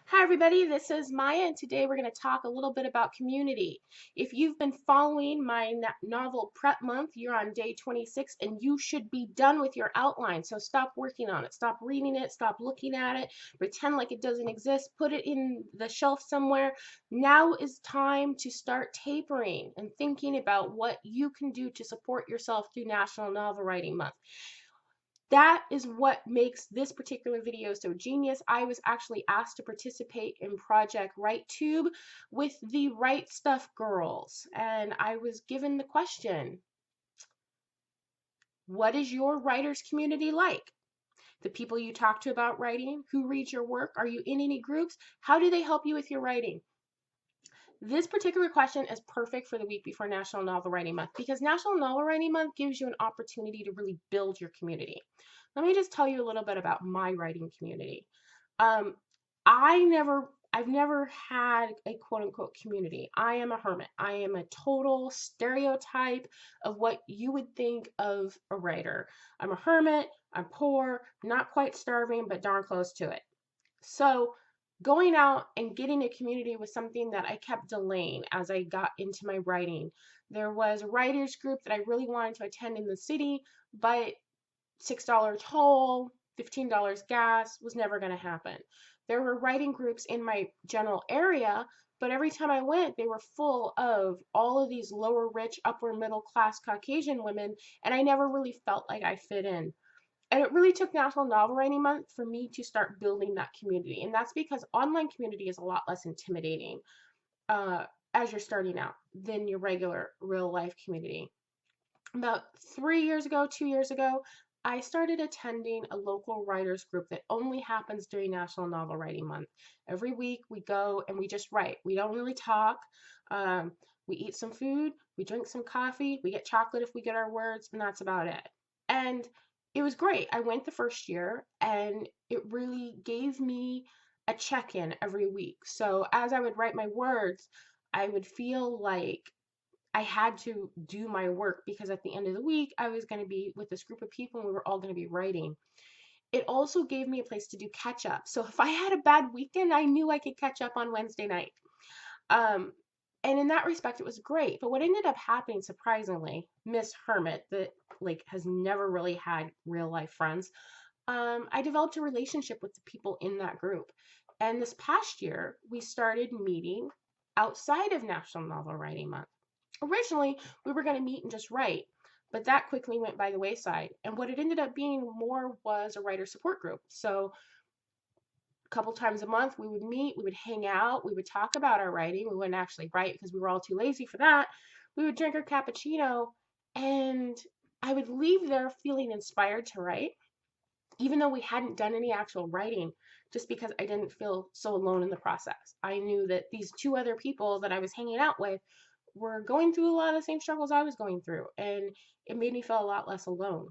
Hi, everybody. This is Maya, and today we're going to talk a little bit about community. If you've been following my novel prep month, you're on day 26, and you should be done with your outline. So stop working on it, stop reading it, stop looking at it, pretend like it doesn't exist, put it in the shelf somewhere. Now is time to start tapering and thinking about what you can do to support yourself through National Novel Writing Month. That is what makes this particular video so genius. I was actually asked to participate in Project WriteTube with the Write Stuff girls, and I was given the question, what is your writers community like? The people you talk to about writing, who reads your work, are you in any groups? How do they help you with your writing? This particular question is perfect for the week before National Novel Writing Month because National Novel Writing Month gives you an opportunity to really build your community. Let me just tell you a little bit about my writing community. Um, I've never had a quote unquote community. I am a hermit. I am a total stereotype of what you would think of a writer. I'm a hermit. I'm poor, not quite starving, but darn close to it. So going out and getting a community was something that I kept delaying as I got into my writing. There was a writers group that I really wanted to attend in the city, but $6 toll, $15 gas was never going to happen. There were writing groups in my general area, but every time I went, they were full of all of these lower rich, upper middle class Caucasian women, and I never really felt like I fit in. And it really took National Novel Writing Month for me to start building that community. And that's because online community is a lot less intimidating uh, as you're starting out than your regular real life community. About 3 years ago, 2 years ago, I started attending a local writers group that only happens during National Novel Writing Month. Every week we go and we just write. We don't really talk. Um, we eat some food, we drink some coffee, we get chocolate if we get our words, and that's about it. And it was great. I went the first year and it really gave me a check in every week. So as I would write my words, I would feel like I had to do my work because at the end of the week, I was going to be with this group of people and we were all going to be writing. It also gave me a place to do catch up. So if I had a bad weekend, I knew I could catch up on Wednesday night. Um, and in that respect, it was great. But what ended up happening, surprisingly, Miss Hermit, that like has never really had real life friends, I developed a relationship with the people in that group. And this past year, we started meeting outside of National Novel Writing Month. Originally, we were going to meet and just write, but that quickly went by the wayside. And what it ended up being more was a writer support group. So a couple times a month, we would meet, we would hang out, we would talk about our writing. We wouldn't actually write because we were all too lazy for that. We would drink our cappuccino, and I would leave there feeling inspired to write, even though we hadn't done any actual writing, just because I didn't feel so alone in the process. I knew that these two other people that I was hanging out with were going through a lot of the same struggles I was going through, and it made me feel a lot less alone.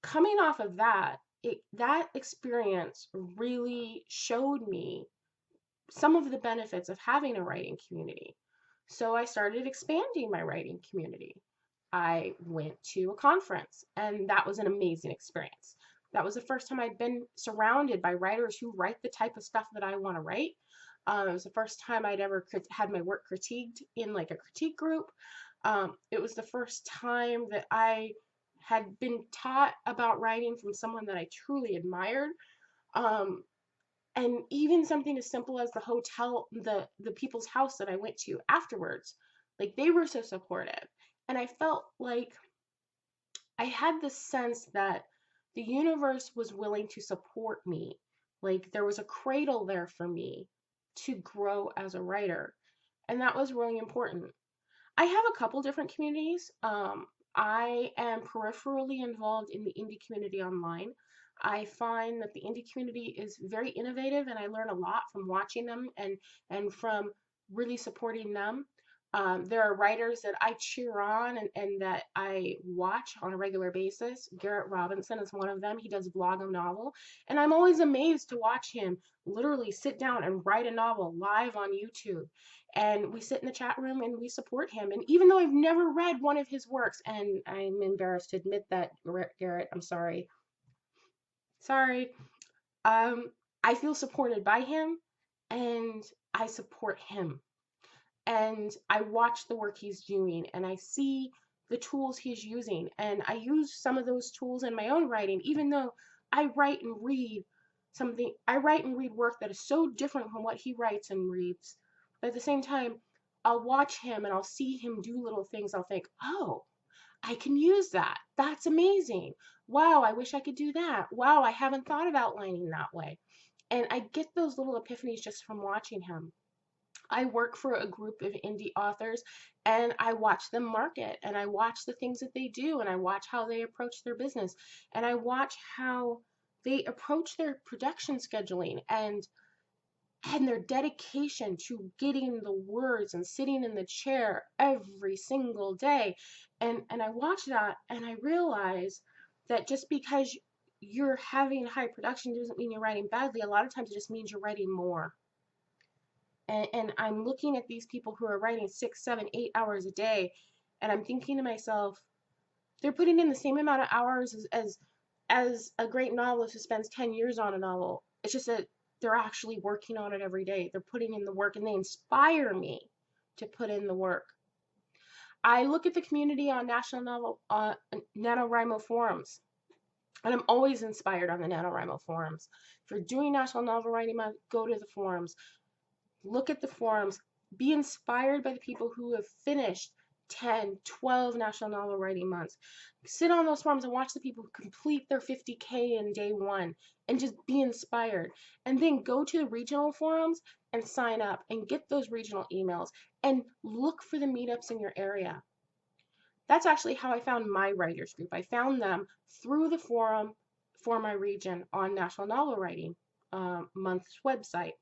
Coming off of that, that experience really showed me some of the benefits of having a writing community. So I started expanding my writing community. I went to a conference, and that was an amazing experience. That was the first time I'd been surrounded by writers who write the type of stuff that I want to write. It was the first time I'd ever had my work critiqued in like a critique group. It was the first time that I had been taught about writing from someone that I truly admired. Um, and even something as simple as the hotel, the people's house that I went to afterwards, like they were so supportive. And I felt like I had this sense that the universe was willing to support me. Like there was a cradle there for me to grow as a writer. And that was really important. I have a couple different communities. I am peripherally involved in the indie community online. I find that the indie community is very innovative, and I learn a lot from watching them and from really supporting them. There are writers that I cheer on and that I watch on a regular basis. Garrett Robinson is one of them. He does Blog a Novel, and I'm always amazed to watch him literally sit down and write a novel live on YouTube. And we sit in the chat room and we support him. And even though I've never read one of his works, and I'm embarrassed to admit that, Garrett, I'm sorry. Sorry. Um, I feel supported by him, and I support him. And I watch the work he's doing, and I see the tools he's using, and I use some of those tools in my own writing, even though I write and read I write and read work that is so different from what he writes and reads. But at the same time, I'll watch him and I'll see him do little things. I'll think, oh, I can use that. That's amazing. Wow, I wish I could do that. Wow, I haven't thought of outlining that way. And I get those little epiphanies just from watching him. I work for a group of indie authors, and I watch them market, and I watch the things that they do, and I watch how they approach their business, and I watch how they approach their production scheduling and their dedication to getting the words and sitting in the chair every single day. And I watch that and I realize that just because you're having high production doesn't mean you're writing badly. A lot of times it just means you're writing more. And I'm looking at these people who are writing 6, 7, 8 hours a day, and I'm thinking to myself, they're putting in the same amount of hours as a great novelist who spends 10 years on a novel. It's just that they're actually working on it every day. They're putting in the work, and they inspire me to put in the work. I look at the community on NaNoWriMo forums, and I'm always inspired on the NaNoWriMo forums. If you're doing National Novel Writing Month, go to the forums. Look at the forums. Be inspired by the people who have finished 10, 12 National Novel Writing Months. Sit on those forums and watch the people who complete their 50K in day one and just be inspired. And then go to the regional forums and sign up and get those regional emails and look for the meetups in your area. That's actually how I found my writers group. I found them through the forum for my region on National Novel Writing Month's website.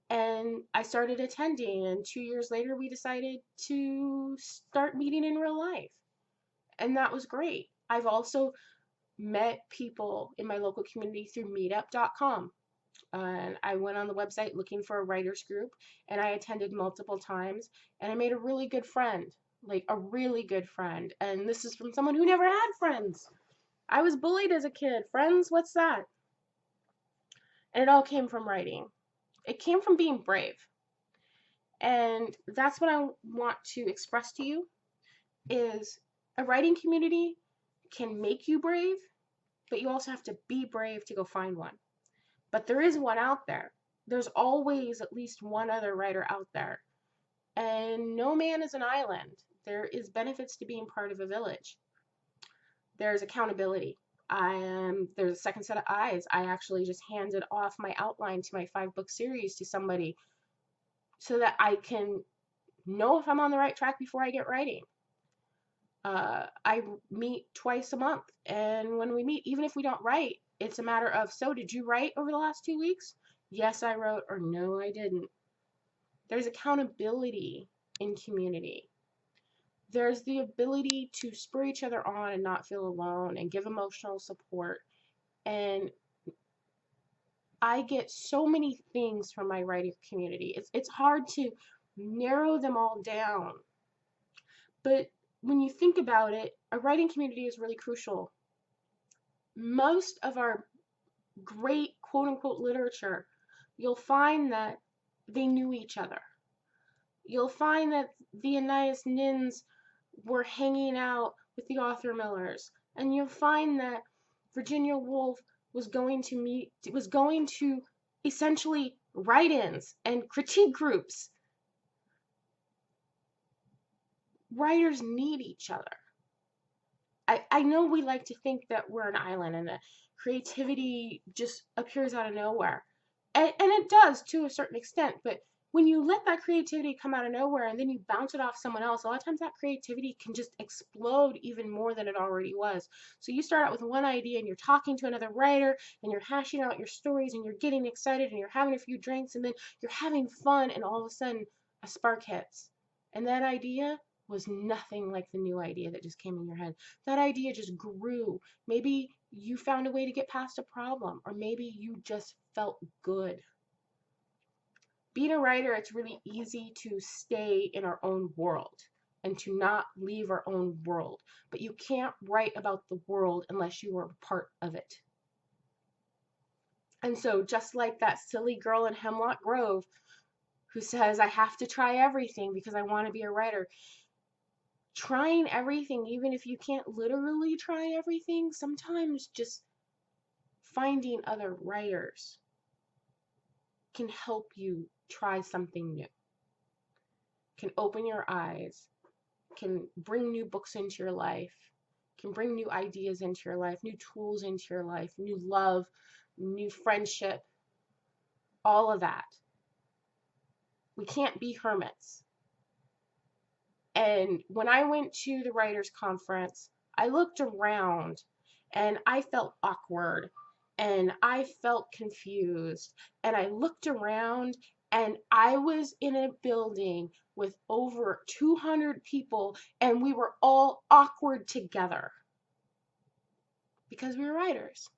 And I started attending, and 2 years later we decided to start meeting in real life. And that was great. I've also met people in my local community through meetup.com. And I went on the website looking for a writers group, and I attended multiple times, and I made a really good friend, like a really good friend. And this is from someone who never had friends. I was bullied as a kid. Friends, what's that? And it all came from writing. It came from being brave. And that's what I want to express to you is a writing community can make you brave, but you also have to be brave to go find one. But there is one out there. There's always at least one other writer out there. And no man is an island. There is benefits to being part of a village. There's accountability. There's a second set of eyes. I actually just handed off my outline to my 5-book series to somebody so that I can know if I'm on the right track before I get writing. I meet twice a month, and when we meet, even if we don't write, it's a matter of, so did you write over the last 2 weeks? Yes, I wrote, or no, I didn't. There's accountability in community. There's the ability to spur each other on and not feel alone and give emotional support. And I get so many things from my writing community. It's hard to narrow them all down. But when you think about it, a writing community is really crucial. Most of our great quote-unquote literature, you'll find that they knew each other. You'll find that the Anais Nins were hanging out with the Arthur Millers, and you'll find that Virginia Woolf was going to essentially write-ins and critique groups. Writers need each other. I know we like to think that we're an island and that creativity just appears out of nowhere. And it does to a certain extent, but when you let that creativity come out of nowhere and then you bounce it off someone else, a lot of times that creativity can just explode even more than it already was. So you start out with one idea and you're talking to another writer and you're hashing out your stories and you're getting excited and you're having a few drinks and then you're having fun, and all of a sudden a spark hits. And that idea was nothing like the new idea that just came in your head. That idea just grew. Maybe you found a way to get past a problem, or maybe you just felt good. Being a writer, it's really easy to stay in our own world and to not leave our own world. But you can't write about the world unless you are a part of it. And so just like that silly girl in Hemlock Grove who says, I have to try everything because I want to be a writer, trying everything, even if you can't literally try everything, sometimes just finding other writers can help you try something new, can open your eyes, can bring new books into your life, can bring new ideas into your life, new tools into your life, new love, new friendship, all of that. We can't be hermits. And when I went to the writers' conference, I looked around and I felt awkward and I felt confused. And I looked around and I was in a building with over 200 people and we were all awkward together because we were writers.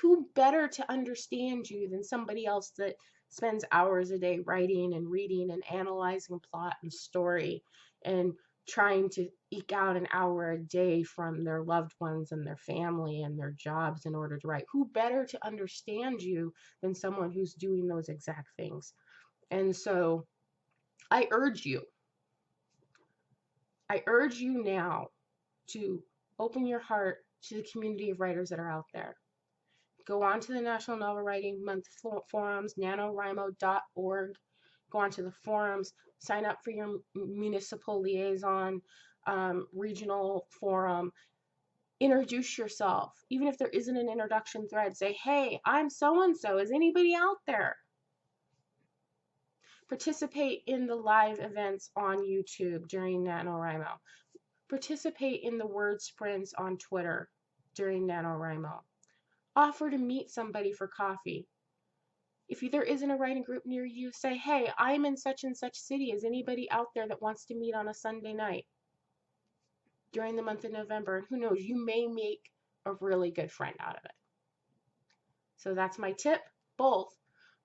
Who better to understand you than somebody else that spends hours a day writing and reading and analyzing plot and story and trying to eke out an hour a day from their loved ones and their family and their jobs in order to write? Who better to understand you than someone who's doing those exact things? And so I urge you now to open your heart to the community of writers that are out there. Go on to the National Novel Writing Month forums, nanowrimo.org. Go on to the forums, sign up for your municipal liaison, regional forum. Introduce yourself. Even if there isn't an introduction thread, say, hey, I'm so-and-so. Is anybody out there? Participate in the live events on YouTube during NaNoWriMo. Participate in the word sprints on Twitter during NaNoWriMo. Offer to meet somebody for coffee. If there isn't a writing group near you, say, hey, I'm in such and such city. Is anybody out there that wants to meet on a Sunday night during the month of November? And who knows, you may make a really good friend out of it. So that's my tip, both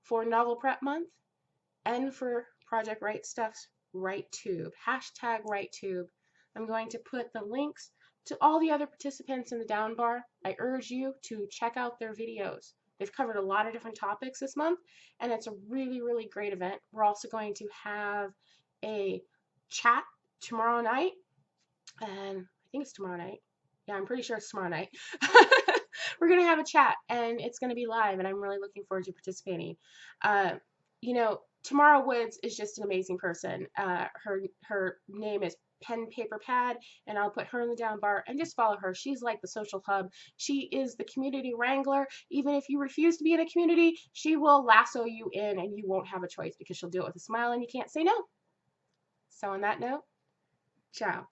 for Novel Prep Month and for Project Write Stuff's WriteTube, hashtag WriteTube. I'm going to put the links to all the other participants in the down bar. I urge you to check out their videos. They've covered a lot of different topics this month, and it's a really, really great event. We're also going to have a chat tomorrow night, and I think it's tomorrow night. Yeah, I'm pretty sure it's tomorrow night. We're going to have a chat, and it's going to be live, and I'm really looking forward to participating. You know, Tamara Woods is just an amazing person. Her name is Pen Paper Pad, and I'll put her in the down bar and just follow her. She's like the social hub. She is the community wrangler. Even if you refuse to be in a community, she will lasso you in and you won't have a choice because she'll do it with a smile and you can't say no. So on that note, ciao.